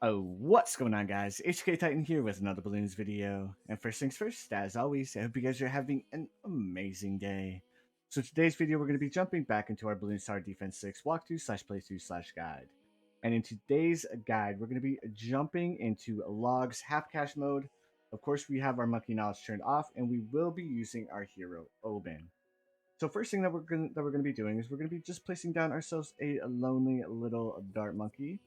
Oh, what's going on, guys? HK Titan here with another Balloons video. And first things first, as always, I hope you guys are having an amazing day. So today's video, we're going to be jumping back into our Balloon Tower Defense 6 walkthrough/playthrough/guide. And in today's guide, we're going to be jumping into logs half cache mode. Of course, we have our monkey knowledge turned off, and we will be using our hero Obyn. So first thing that we're going to be doing is we're going to be just placing down ourselves a lonely little dart monkey.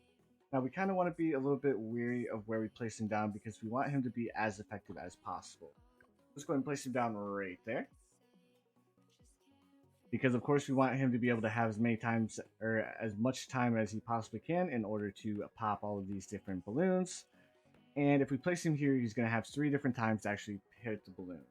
Now we kind of want to be a little bit weary of where we place him down because we want him to be as effective as possible. Let's go ahead and place him down right there. Because of course we want him to be able to have as many times or as much time as he possibly can in order to pop all of these different balloons. And if we place him here, he's going to have 3 different times to actually hit the balloon.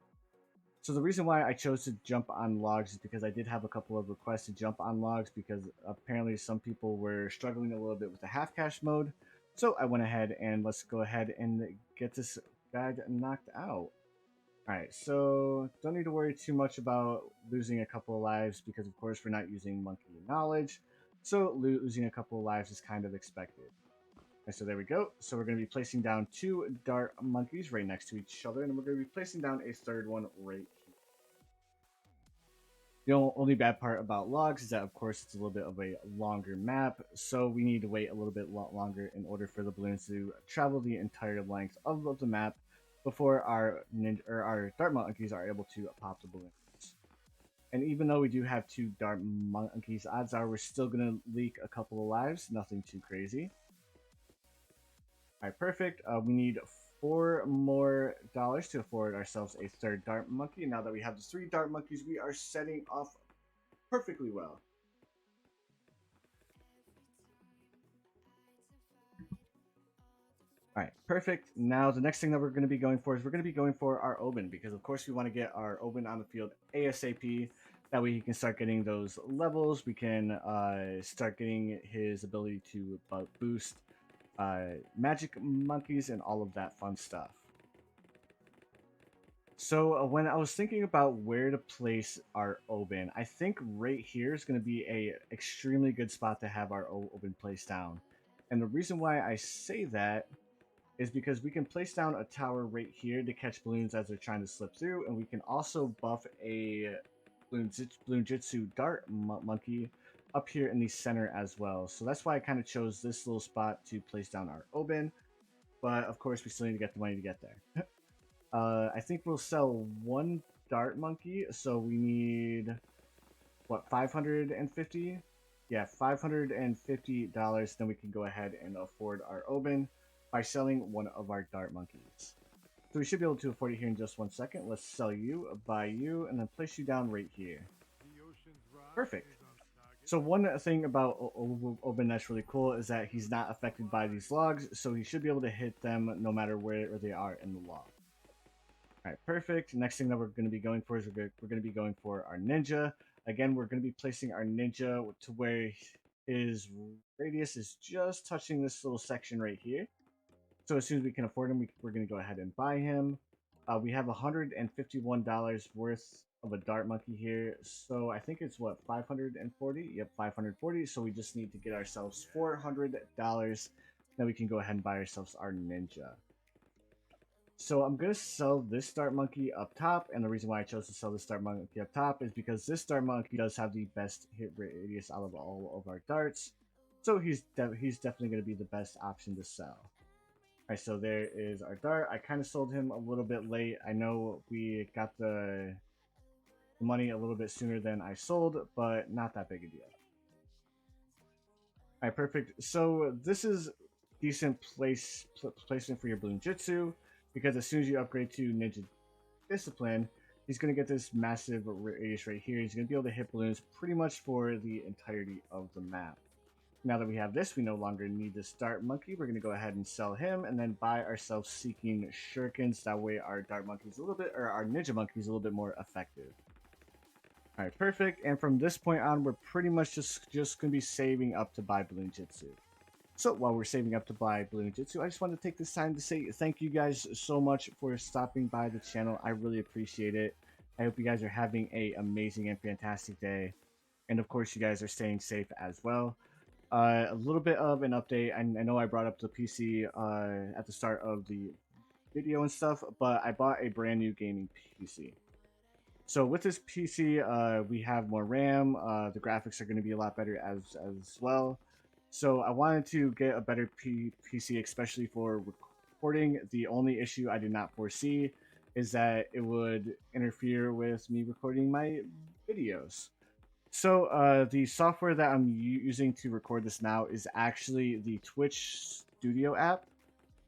So the reason why I chose to jump on logs is because I did have a couple of requests to jump on logs because apparently some people were struggling a little bit with the half cache mode. So I went ahead and let's go ahead and get this guide knocked out. Alright, so don't need to worry too much about losing a couple of lives because of course we're not using monkey knowledge. So losing a couple of lives is kind of expected. And so there we go. So we're going to be placing down 2 dart monkeys right next to each other, and we're going to be placing down a third one right here. The only bad part about logs is that, of course, it's a little bit of a longer map, so we need to wait a little bit longer in order for the balloons to travel the entire length of the map before our dart monkeys are able to pop the balloons. And even though we do have 2 dart monkeys, odds are we're still going to leak a couple of lives, nothing too crazy. Alright, perfect. We need $4 more to afford ourselves a third dart monkey. Now that we have the 3 dart monkeys, we are setting off perfectly well. Alright, perfect. Now the next thing that we're going to be going for is we're going to be going for our Obyn because of course we want to get our Obyn on the field ASAP. That way he can start getting those levels. We can start getting his ability to boost magic monkeys and all of that fun stuff. So when I was thinking about where to place our Obyn, I think right here is going to be a extremely good spot to have our Obyn placed down. And the reason why I say that is because we can place down a tower right here to catch balloons as they're trying to slip through, and we can also buff a Bloom Jitsu dart monkey up here in the center as well. So that's why I kind of chose this little spot to place down our Obyn, but of course we still need to get the money to get there. I think we'll sell 1 dart monkey, so we need what, 550? Yeah, $550. Then we can go ahead and afford our Obyn by selling 1 of our dart monkeys. So we should be able to afford it here in just 1 second. Let's sell you, buy you, and then place you down right here. Perfect. So one thing about Obyn that's really cool is that he's not affected by these logs, so he should be able to hit them no matter where they are in the log. Alright, perfect. Next thing that we're going to be going for is we're going to be going for our ninja. Again, we're going to be placing our ninja to where his radius is just touching this little section right here. So as soon as we can afford him, we're going to go ahead and buy him. We have $151 worth of a dart monkey here. So I think it's what, 540? Yep, 540. So we just need to get ourselves $400. Then we can go ahead and buy ourselves our ninja. So I'm going to sell this dart monkey up top, and the reason why I chose to sell this dart monkey up top is because this dart monkey does have the best hit radius out of all of our darts. So he's definitely going to be the best option to sell. Alright, so there is our dart. I kind of sold him a little bit late. I know we got the money a little bit sooner than I sold, but not that big a deal. Alright, perfect. So this is decent placement for your Bloom Jitsu, because as soon as you upgrade to Ninja Discipline, he's going to get this massive radius right here. He's going to be able to hit balloons pretty much for the entirety of the map. Now that we have this, we no longer need this dart monkey. We're going to go ahead and sell him and then buy ourselves Seeking Shurikens. That way our dart monkey is a little bit, or our ninja monkey is a little bit more effective. Alright, perfect. And from this point on, we're pretty much just going to be saving up to buy Bloom Jitsu. So while we're saving up to buy Bloom Jitsu, I just want to take this time to say thank you guys so much for stopping by the channel. I really appreciate it. I hope you guys are having an amazing and fantastic day. And of course, you guys are staying safe as well. A little bit of an update. I know I brought up the PC at the start of the video and stuff, but I bought a brand new gaming PC. So with this PC, we have more RAM. The graphics are going to be a lot better as well. So I wanted to get a better PC, especially for recording. The only issue I did not foresee is that it would interfere with me recording my videos. So the software that I'm using to record this now is actually the Twitch Studio app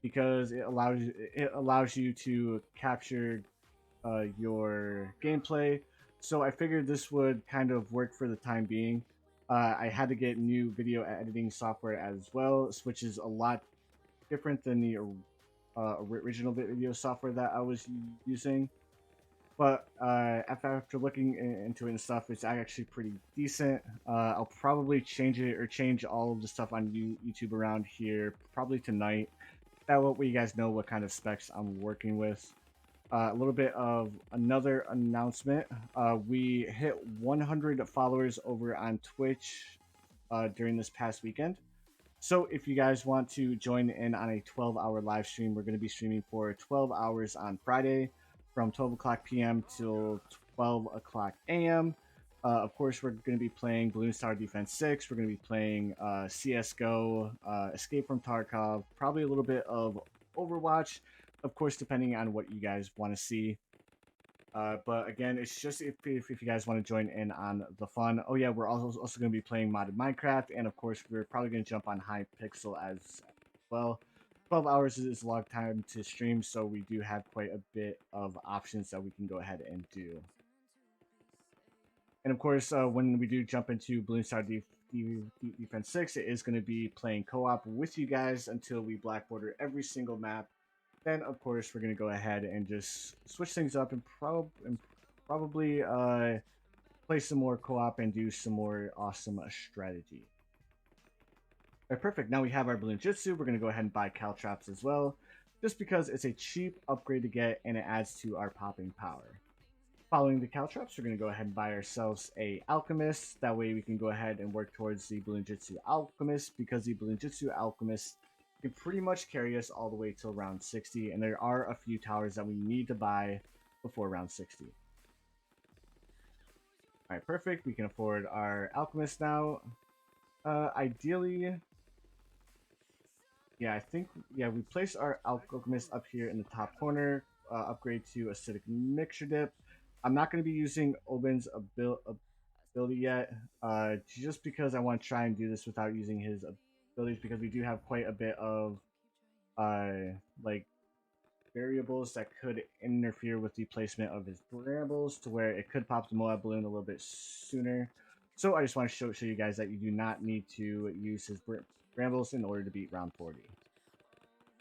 because it allows you to capture your gameplay. So I figured this would kind of work for the time being. I had to get new video editing software as well, which is a lot different than the original video software that I was using. But after looking into it and stuff, it's actually pretty decent. I'll probably change it or change all of the stuff on YouTube around here probably tonight. That way you guys know what kind of specs I'm working with. A little bit of another announcement. We hit 100 followers over on Twitch during this past weekend. So if you guys want to join in on a 12-hour live stream, we're going to be streaming for 12 hours on Friday from 12 o'clock p.m. till 12 o'clock a.m. Of course, we're going to be playing Balloon Tower Defense 6. We're going to be playing CSGO, Escape from Tarkov, probably a little bit of Overwatch, of course, depending on what you guys want to see. But again, it's just if you guys want to join in on the fun. Oh yeah, we're also going to be playing modded Minecraft, and of course, we're probably going to jump on Hypixel as well. 12 hours is a long time to stream, so we do have quite a bit of options that we can go ahead and do. And of course, when we do jump into Balloon Tower Defense 6, it is going to be playing co-op with you guys until we black border every single map. Then, of course, we're going to go ahead and just switch things up and probably play some more co-op and do some more awesome strategy. All right, perfect. Now we have our Balloon Jitsu. We're going to go ahead and buy Caltrops as well, just because it's a cheap upgrade to get and it adds to our popping power. Following the Caltrops, we're going to go ahead and buy ourselves a Alchemist. That way we can go ahead and work towards the Balloon Jitsu Alchemist, because the Balloon Jitsu Alchemist can pretty much carry us all the way till round 60, and there are a few towers that we need to buy before round 60. Alright, perfect. We can afford our Alchemist now. Ideally, yeah, I think, yeah, we place our Alchemist up here in the top corner, upgrade to Acidic Mixture Dip. I'm not going to be using Obyn's ability yet, just because I want to try and do this without using his abilities, because we do have quite a bit of like variables that could interfere with the placement of his brambles to where it could pop the Moab balloon a little bit sooner. So I just want to show you guys that you do not need to use his brambles in order to beat round 40.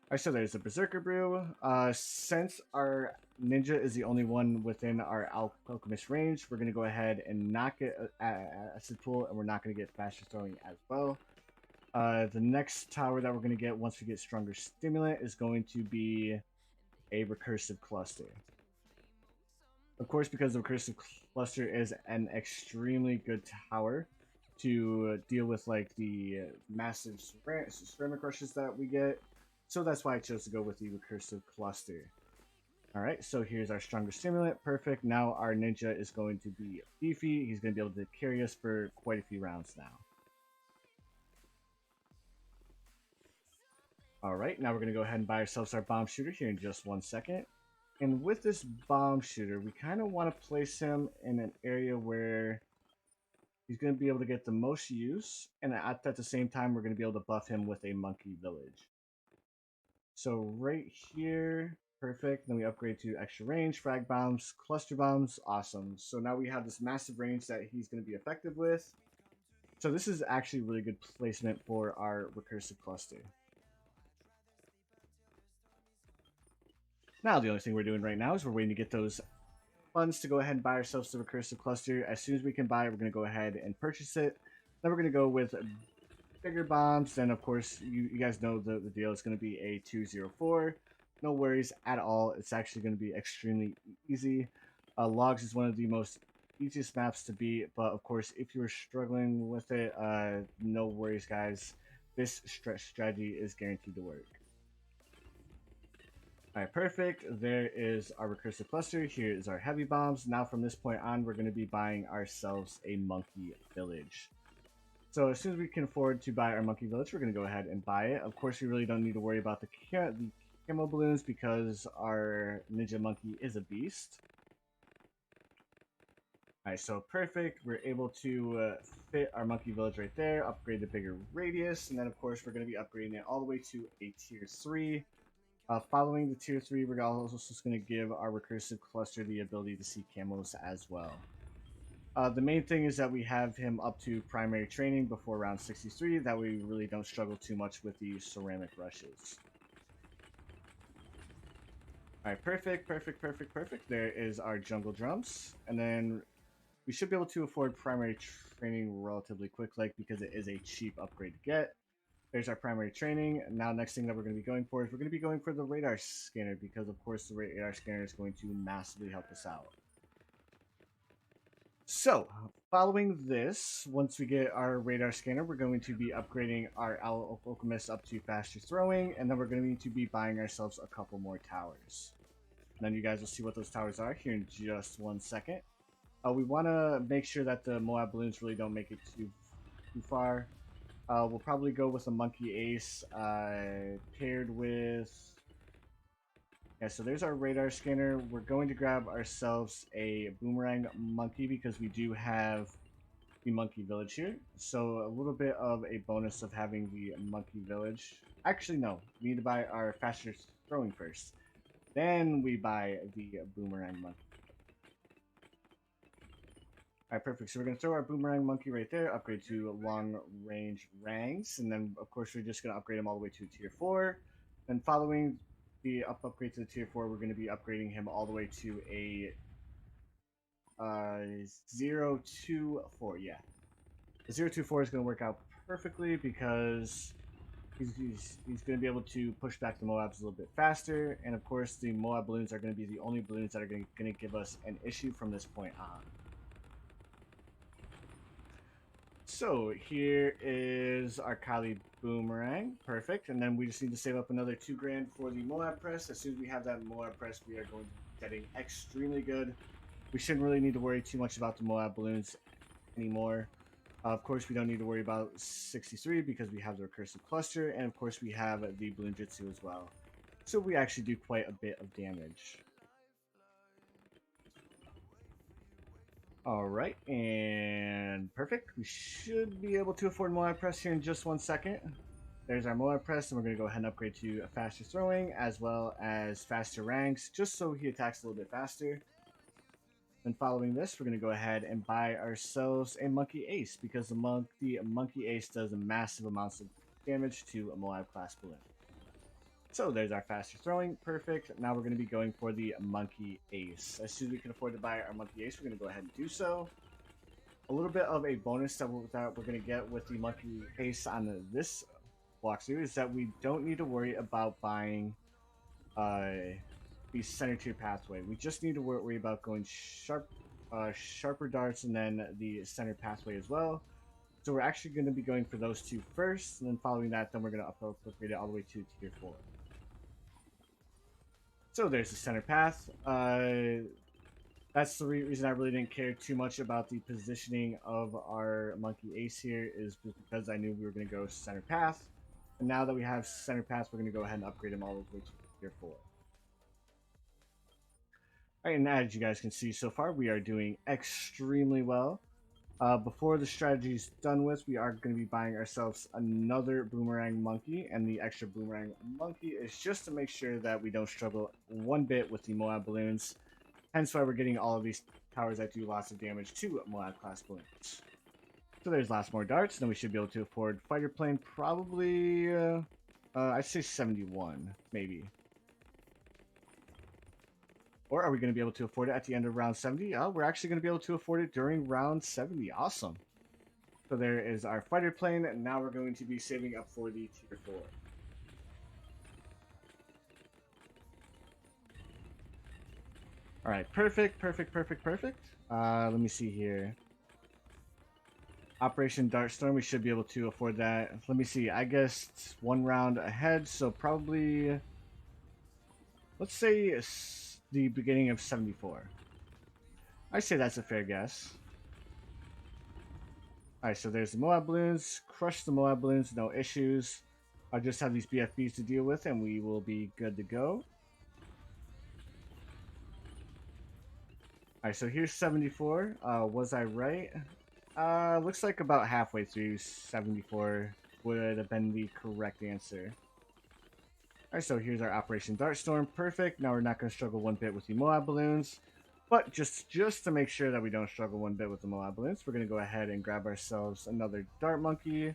Alright, so there's the Berserker Brew. Since our Ninja is the only one within our Alchemist range, we're going to go ahead and not get Acid Pool, and we're not going to get Faster Throwing as well. The next tower that we're going to get once we get Stronger Stimulant is going to be a Recursive Cluster. Of course, because the Recursive Cluster is an extremely good tower to deal with like the massive ceramic rushes that we get. So that's why I chose to go with the Recursive Cluster. Alright, so here's our Stronger Stimulant. Perfect. Now our Ninja is going to be beefy. He's going to be able to carry us for quite a few rounds now. Alright, now we're going to go ahead and buy ourselves our Bomb Shooter here in just 1 second. And with this Bomb Shooter, we kind of want to place him in an area where he's going to be able to get the most use, and at the same time, we're going to be able to buff him with a Monkey Village. So right here, perfect. Then we upgrade to extra range, frag bombs, cluster bombs, awesome. So now we have this massive range that he's going to be effective with. So this is actually really good placement for our Recursive Cluster. Now the only thing we're doing right now is we're waiting to get those funds to go ahead and buy ourselves the Recursive Cluster. As soon as we can buy it, we're going to go ahead and purchase it. Then we're going to go with bigger bombs. Then, of course, you guys know the deal. It's going to be a 204. No worries at all. It's actually going to be extremely easy. Logs is one of the most easiest maps to beat, but of course, if you're struggling with it, no worries, guys. This strategy is guaranteed to work. Alright, perfect. There is our recursive cluster. Here is our heavy bombs. Now from this point on, we're going to be buying ourselves a monkey village. So as soon as we can afford to buy our monkey village, we're going to go ahead and buy it. Of course, we really don't need to worry about the camo balloons because our ninja monkey is a beast. Alright, so perfect. We're able to fit our monkey village right there, upgrade the bigger radius, and then of course we're going to be upgrading it all the way to a tier 3. Following the tier 3, we're also just going to give our recursive cluster the ability to see camos as well. The main thing is that we have him up to primary training before round 63, that we really don't struggle too much with the ceramic rushes. Alright, perfect. There is our jungle drums, and then we should be able to afford primary training relatively quick, because it is a cheap upgrade to get. There's our primary training. Now, next thing that we're going to be going for is we're going to be going for the radar scanner, because of course the radar scanner is going to massively help us out. So, following this, once we get our radar scanner, we're going to be upgrading our Alchemist up to faster throwing, and then we're going to be buying ourselves a couple more towers. And then you guys will see what those towers are here in just 1 second. We want to make sure that the Moab balloons really don't make it too far. We'll probably go with a monkey ace paired with... Yeah, so there's our radar scanner. We're going to grab ourselves a Boomerang Monkey because we do have the monkey village here. So a little bit of a bonus of having the monkey village. Actually, no. We need to buy our faster throwing first. Then we buy the Boomerang Monkey. Alright, perfect. So we're going to throw our Boomerang Monkey right there, upgrade to long range ranks, and then of course we're just going to upgrade him all the way to tier 4. Then following the upgrade to the tier 4, we're going to be upgrading him all the way to a 024, yeah. The 024 is going to work out perfectly because he's going to be able to push back the Moabs a little bit faster, and of course the Moab balloons are going to be the only balloons that are going to give us an issue from this point on. So here is our Kali Boomerang, perfect, and then we just need to save up another 2 grand for the Moab press. As soon as we have that Moab press, we are going to be getting extremely good. We shouldn't really need to worry too much about the Moab balloons anymore. Of course, we don't need to worry about 63 because we have the Recursive Cluster, and of course we have the Balloon Jitsu as well. So we actually do quite a bit of damage. Alright, and perfect. We should be able to afford Moab Press here in just 1 second. There's our Moab Press, and we're going to go ahead and upgrade to a faster throwing as well as faster ranks, just so he attacks a little bit faster. And following this, we're going to go ahead and buy ourselves a Monkey Ace, because the Monkey Ace does massive amounts of damage to a Moab class balloon. So there's our faster throwing, perfect. Now we're going to be going for the Monkey Ace. As soon as we can afford to buy our Monkey Ace, we're going to go ahead and do so. A little bit of a bonus that we're going to get with the Monkey Ace on this walkthrough is that we don't need to worry about buying the center tier pathway. We just need to worry about going sharper darts and then the center pathway as well. So we're actually going to be going for those 2 first, and then following that, then we're going to upgrade it all the way to tier 4. So there's the center path. That's the reason I really didn't care too much about the positioning of our Monkey Ace here, is because I knew we were going to go center path. And now that we have center path, we're going to go ahead and upgrade him all the way to tier 4. Alright, and as you guys can see so far, we are doing extremely well. Before the strategy is done with, we are going to be buying ourselves another Boomerang Monkey, and the extra Boomerang Monkey is just to make sure that we don't struggle one bit with the Moab balloons. Hence why we're getting all of these towers that do lots of damage to Moab class balloons. So there's lots more darts, then we should be able to afford fighter plane, probably, I'd say 71, maybe. Or are we going to be able to afford it at the end of round 70? Oh, we're actually going to be able to afford it during round 70. Awesome. So there is our fighter plane, and now we're going to be saving up for the tier 4. All right, perfect, perfect, perfect, perfect. Let me see here. Operation Dartstorm, we should be able to afford that. Let me see. I guess 1 round ahead, so probably let's say the beginning of 74. I say that's a fair guess. All right, so there's the Moab balloons. Crush the Moab balloons, no issues. I just have these BFBs to deal with, and we will be good to go. All right, so here's 74. Was I right? Looks like about halfway through 74 would have been the correct answer. Alright, so here's our Operation Dartstorm. Perfect. Now we're not going to struggle one bit with the Moab balloons. But just to make sure that we don't struggle one bit with the Moab balloons, we're going to go ahead and grab ourselves another Dart Monkey.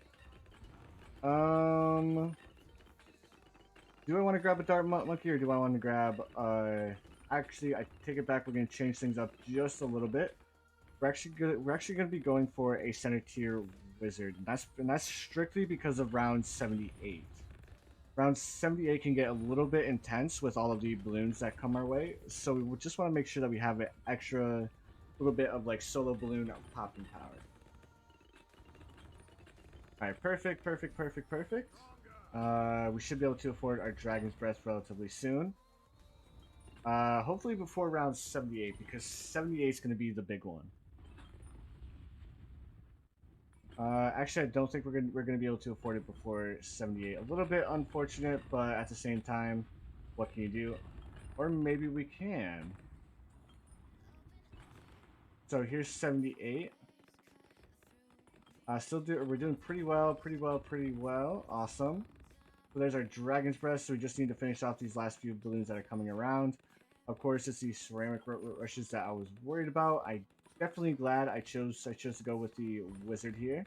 Do I want to grab a Dart Monkey or do I want to grab... Actually, I take it back. We're going to change things up just a little bit. We're actually going to be going for a center tier wizard. And that's strictly because of round 78. Round 78 can get a little bit intense with all of the balloons that come our way, so we just want to make sure that we have an extra little bit of like solo balloon popping power. Alright, perfect, perfect, perfect, perfect. We should be able to afford our Dragon's Breath relatively soon. Hopefully before round 78, because 78 is going to be the big one. Actually, I don't think we're gonna be able to afford it before 78. A little bit unfortunate, but at the same time, what can you do? Or maybe we can. So here's 78. We're doing pretty well, pretty well, pretty well. Awesome. So there's our Dragon's Breath. So we just need to finish off these last few balloons that are coming around. Of course, it's these ceramic rushes that I was worried about. I definitely glad I chose to go with the wizard here.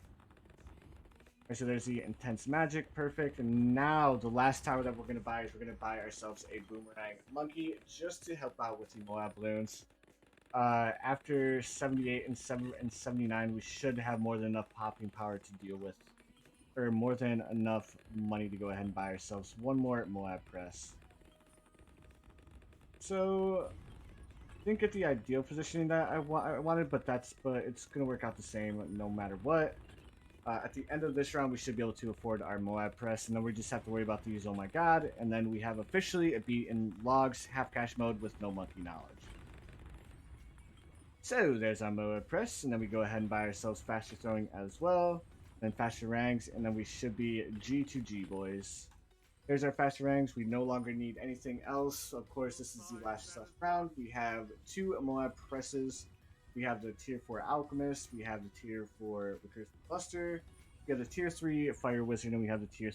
Okay, so there's the intense magic, perfect. And now the last tower that we're gonna buy is we're gonna buy ourselves a Boomerang Monkey just to help out with the Moab balloons. After 78 and 79, we should have more than enough popping power to deal with, or more than enough money to go ahead and buy ourselves one more Moab press. So didn't get the ideal positioning that I wanted, but it's gonna work out the same no matter what. At the end of this round, we should be able to afford our Moab press, and then we just have to worry about these. Oh my god! And then we have officially a beat in logs half cash mode with no monkey knowledge. So there's our Moab press, and then we go ahead and buy ourselves faster throwing as well, then faster ranks, and then we should be G2G boys. There's our faster ranks. We no longer need anything else. Of course, this is the last round. We have 2 Moab presses. We have the tier 4 Alchemist. We have the tier 4 Recursive Cluster. We have the tier 3 Fire Wizard, and we have the tier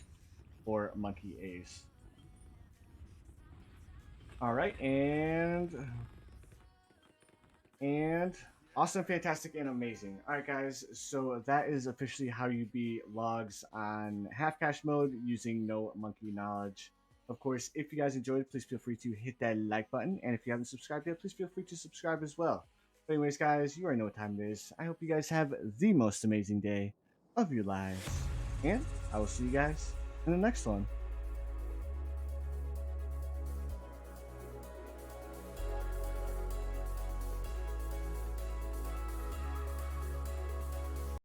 4 Monkey Ace. All right, and awesome, fantastic, and amazing. All right, guys, so that is officially how you beat logs on half cash mode using no monkey knowledge. Of course, if you guys enjoyed, please feel free to hit that like button, and if you haven't subscribed yet, please feel free to subscribe as well. But anyways, guys, you already know what time it is. I hope you guys have the most amazing day of your lives, and I will see you guys in the next one.